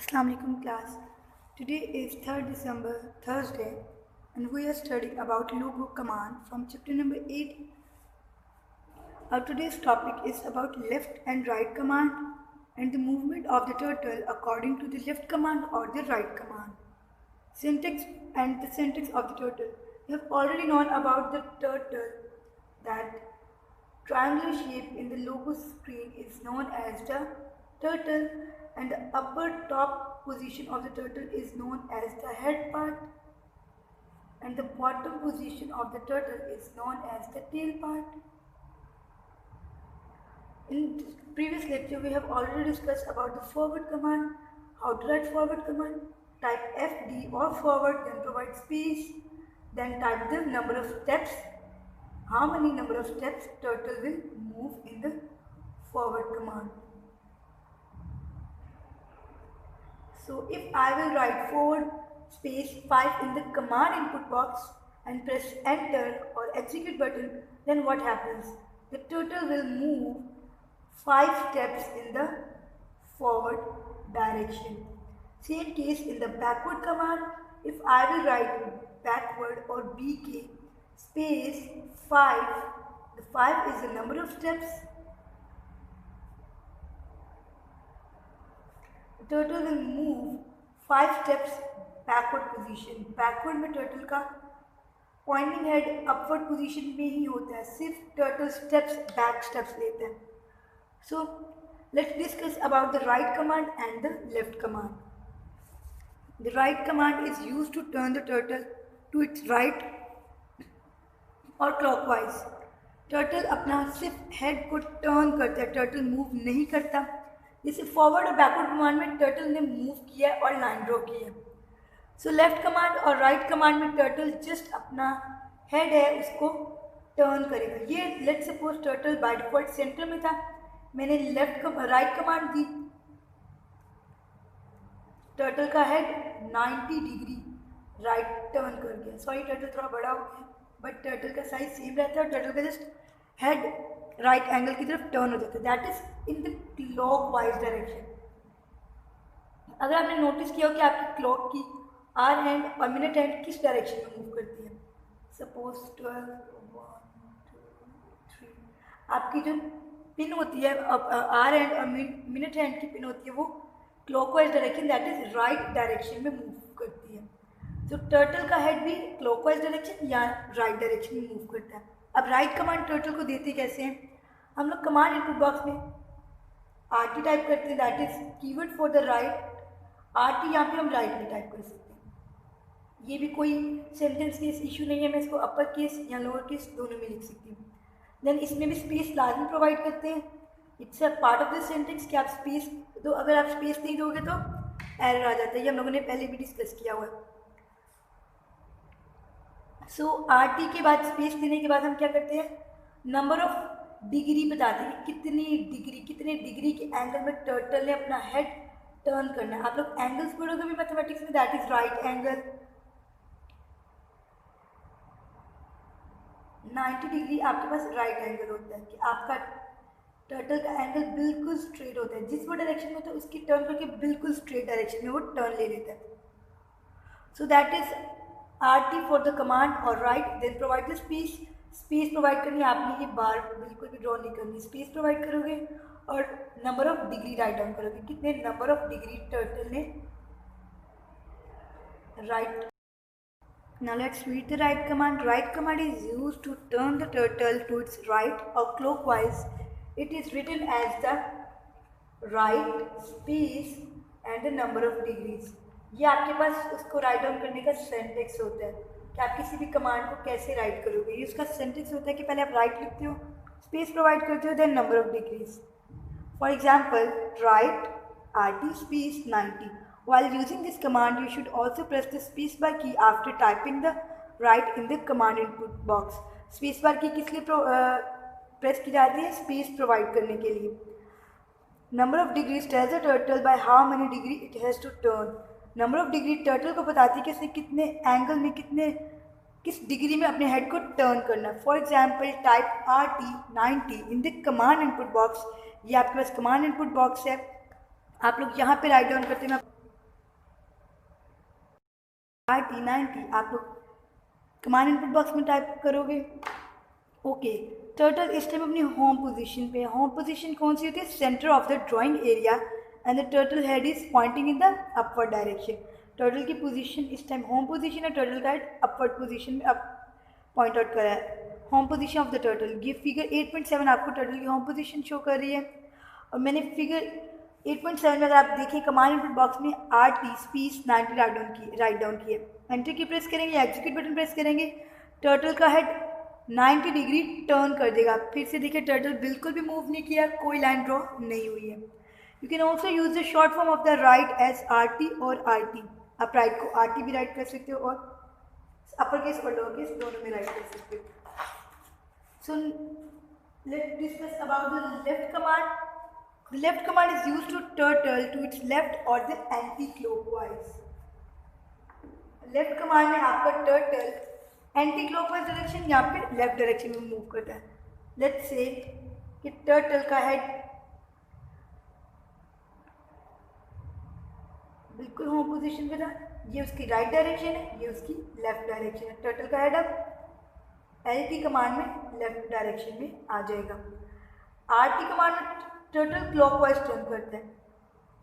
Assalamu alaikum class. Today is 3rd December, Thursday, and we are studying about logo command from chapter number 8. Our today's topic is about left and right command and the movement of the turtle according to the left command or the right command. Syntax and the syntax of the turtle. You have already known about the turtle, that triangular shape in the logo screen is known as the turtle, and the upper top position of the turtle is known as the head part, and the bottom position of the turtle is known as the tail part. In this previous lecture, we have already discussed about the forward command, how to write forward command. Type FD or forward, then provide space, then type the number of steps, how many number of steps turtle will move in the forward command. So if I will write forward space 5 in the command input box and press enter or execute button, then what happens? The turtle will move 5 steps in the forward direction. Same case in the backward command. If I will write backward or BK space 5, the 5 is the number of steps. The turtle will move 5 steps backward position. Backward में turtle का pointing head upward position में ही होता है, सिर्फ turtle steps back steps लेता है. So let's discuss about the right command and the left command. The right command is used to turn the turtle to its right और clockwise. Turtle अपना सिर्फ head को टर्न करता है, turtle move नहीं करता. जैसे फॉरवर्ड और बैकवर्ड कमांड में टर्टल ने मूव किया है और लाइन ड्रॉ की है. सो लेफ्ट कमांड और राइट कमांड में टर्टल जस्ट अपना हेड है उसको टर्न करेगा. ये let suppose turtle by default centre में था, मैंने राइट कमांड दी, टर्टल का हेड 90 डिग्री राइट टर्न कर गया. सॉरी टर्टल थोड़ा बड़ा हो गया, बट टर्टल का साइज सेम रहता है और टर्टल का जस्ट हेड राइट एंगल की तरफ टर्न हो जाता है. That is in the clock wise direction. अगर आपने नोटिस किया हो कि आपकी क्लॉक की आर हैंड और मिनट हैंड किस डायरेक्शन में मूव करती है, सपोज 12, 1, 2, 3, आपकी जो पिन होती है आर हैंड और मिनट हैंड की पिन होती है वो clockwise direction, that is right direction में मूव करती है. तो टर्टल का हेड भी क्लॉकवाइज डायरेक्शन या राइट डायरेक्शन में मूव करता है. अब राइट कमांड टर्टल को देते कैसे हैं, हम लोग कमांड इनपुट बॉक्स में RT टाइप करते हैं, that is keyword for the right. RT यहाँ पे हम राइट में टाइप कर सकते हैं. ये भी कोई सेंटेंस केस इशू नहीं है, मैं इसको अपर केस या लोअर केस दोनों में लिख सकती हूँ. देन इसमें भी स्पेस लाजमी प्रोवाइड करते हैं. It's a part of the sentence कि आप स्पेस दो. अगर आप स्पेस नहीं दोगे तो एरर आ जाता है, ये हम लोगों ने पहले भी डिस्कस किया हुआ है. सो RT के बाद स्पेस देने के बाद हम क्या करते हैं, नंबर ऑफ डिग्री बताते हैं कि कितने डिग्री के एंगल में टर्टल ने अपना हेड टर्न करना है. आप लोग एंगल्स पढ़ोगे भी मैथमेटिक्स में, that is right angle 90 degree आपके पास राइट एंगल होता है कि आपका टर्टल का एंगल बिल्कुल स्ट्रेट होता है. जिस वो डायरेक्शन में होता है उसकी टर्न करके बिल्कुल स्ट्रेट डायरेक्शन में वो टर्न ले लेता है. So that is RT for the command और right. Then provide the space. Space provide करनी है आपने, ये बार बिल्कुल भी ड्रॉ नहीं करनी, स्पेस प्रोवाइड करोगे और number of degree write down करोगे, कितने नंबर ऑफ डिग्री टर्टल ने right. Now let's read the right command. Right command is used to turn the turtle to its right or clockwise. It is written as the right space and the number of degrees. ये आपके पास उसको right down करने का सेंटेक्स होता है कि आप किसी भी कमांड को कैसे राइट करोगे. ये उसका सेंटेक्स होता है कि पहले आप राइट लिखते हो, स्पेस प्रोवाइड करते हो, then number of degrees. For example right RT space 90. While using this command, you should also press the spacebar key after typing the right in the command input box. Spacebar key किस लिए press की जाती है, space provide करने के लिए. Number of degrees tells the turtle by how many degree it has to turn. Number of degree turtle को बताती है कि इसने कितने एंगल में किस डिग्री में अपने हेड को टर्न करना है. For example type RT 90 in the command input box. ये आपके पास कमांड इनपुट बॉक्स है, आप लोग यहाँ पे राइट डाउन करते हैं. RT90 आप लोग कमांड इनपुट बॉक्स में टाइप करोगे। ओके, टर्टल इस टाइम अपनी होम पोजीशन पे है। होम पोजीशन कौन सी होती है? Centre of the drawing area and the turtle head is pointing in the upward direction. Turtle की पोजीशन इस टाइम होम पोजीशन है, टर्टल का हेड अपवर्ड पोजीशन में अप पॉइंट आउट करा है। Home position of the turtle, ये figure 8.7 आपको turtle की होम पोजीशन शो कर रही है। और मैंने फिगर 8.7 में अगर आप देखें कमांड इनपुट बॉक्स में RT स्पेस 90 राइट डाउन की है। एंटर की प्रेस करेंगे, एग्जीक्यूट बटन प्रेस करेंगे, टर्टल का हेड 90 डिग्री टर्न कर देगा। फिर से देखिए टर्टल बिल्कुल भी मूव नहीं किया, कोई लाइन ड्रॉ नहीं हुई है। You can also use the short form of the right as RT और RT। आप राइट को RT भी राइट कर सकते हो और अपर केस और लोअर केस दोनों में राइट कर सकते हो। So let's discuss about the left command. The left command is used to turtle to its left or the anti-clockwise. Left command में आपका turtle anti-clockwise direction या फिर left direction में मूव करता है। Let's say कि turtle का head बिल्कुल होम पोजीशन पे था, ये उसकी राइट डायरेक्शन है, ये उसकी लेफ्ट डायरेक्शन है। टर्टल का हेड अब LT कमांड में लेफ्ट डायरेक्शन में आ जाएगा। RT कमांड में टर्टल क्लॉकवाइज टर्न करता है,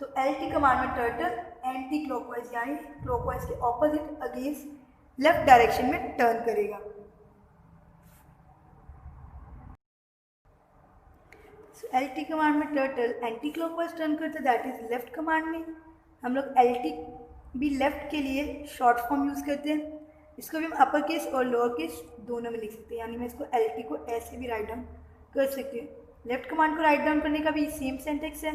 तो LT कमांड में टर्टल एंटी क्लॉकवाइज यानी क्लॉकवाइज के ऑपोजिट अगेंस्ट लेफ्ट डायरेक्शन में टर्न करेगा। LT कमांड में टर्टल एंटी क्लॉकवाइज टर्न करता है, दैट इज लेफ्ट कमांड में। हम लोग LT भी लेफ्ट के लिए शॉर्ट फॉर्म यूज़ करते हैं। इसको भी हम अपर केस और लोअर केस दोनों में लिख सकते हैं, यानी मैं इसको LT को ऐसे भी राइट डाउन कर सकती हूँ। लेफ्ट कमांड को राइट डाउन करने का भी सेम सेंटेक्स है।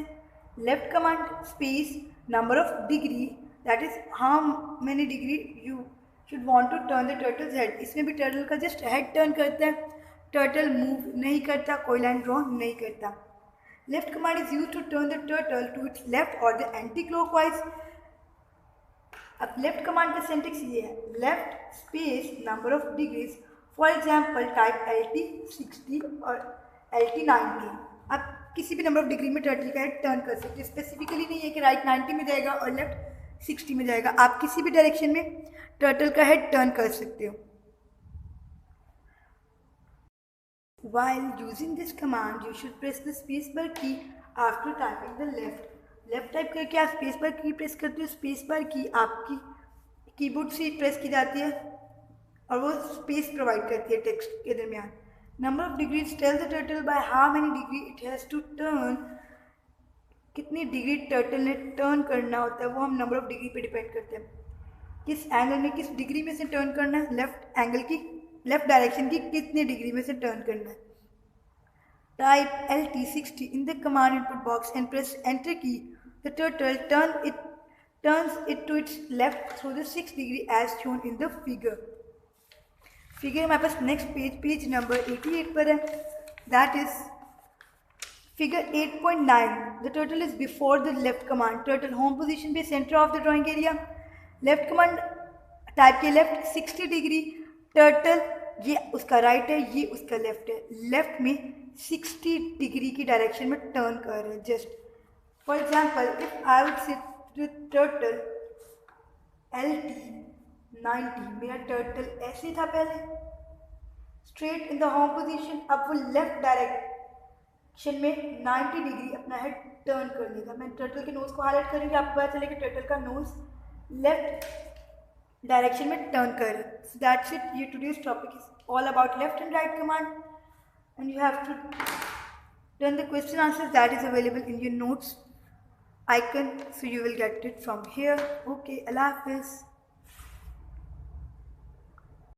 Left command space number of degree, that is how many degree you should want to turn the turtle's head. इसमें भी टर्टल का जस्ट हेड टर्न करता है, टर्टल मूव नहीं करता, कोई लाइन ड्रॉ नहीं करता। Left command is use to turn the turtle to its left और द एंटी क्लॉकवाइज। अब लेफ्ट कमांड का सेंटेक्स ये है, left space number of degrees. For example type LT 60 और LT 90। आप किसी भी नंबर ऑफ डिग्री में टर्टल का हेड टर्न कर सकते हैं। स्पेसिफिकली नहीं है कि राइट 90 में जाएगा और लेफ्ट 60 में जाएगा, आप किसी भी डायरेक्शन में टर्टल का हेड टर्न कर सकते हो। While using this command, you should press the spacebar key after typing the left. Left type करके आप स्पेस बार की प्रेस करते हो। स्पेस बार की आपकी कीबोर्ड से प्रेस की जाती है और वो स्पेस प्रोवाइड करती है टेक्स्ट के दरमियान। Number of degrees tell the turtle by how many degree it has to turn. कितनी डिग्री टर्टल ने टर्न करना होता है वो हम नंबर ऑफ डिग्री पे डिपेंड करते हैं। किस एंगल में किस डिग्री में से टर्न करना है, लेफ्ट एंगल की लेफ्ट डायरेक्शन की कितने डिग्री में से टर्न करना है। Type LT 60 in the command input box and press enter key. The turtle turns it to its left through the 6 degree as shown in the figure. Figure हमारे पास next page number 88 पर है, that is figure 8.9। The turtle is before the left command. Turtle home position पे centre of the drawing area. Left command type के left 60 degree. Turtle ये उसका right है, ये उसका लेफ्ट है। लेफ्ट में 60 डिग्री की डायरेक्शन में टर्न कर रहे हैं। Just for example if I would say turtle LT 90, मेरा टर्टल ऐसे था पहले straight in the home position, अब वो लेफ्ट डायरेक्शन में 90 डिग्री अपना हेड टर्न कर लेगा। मैं टर्टल के नोज को हाईलाइट करूँगी, आपको पता चलेगा टर्टल का नोज लेफ्ट डायरेक्शन में टर्न कर रहा है। So that's it. ये today's topic is all about left and right command and you have to done the question answers that is available in your notes icon, so you will get it from here. Okay, Allah Hafiz.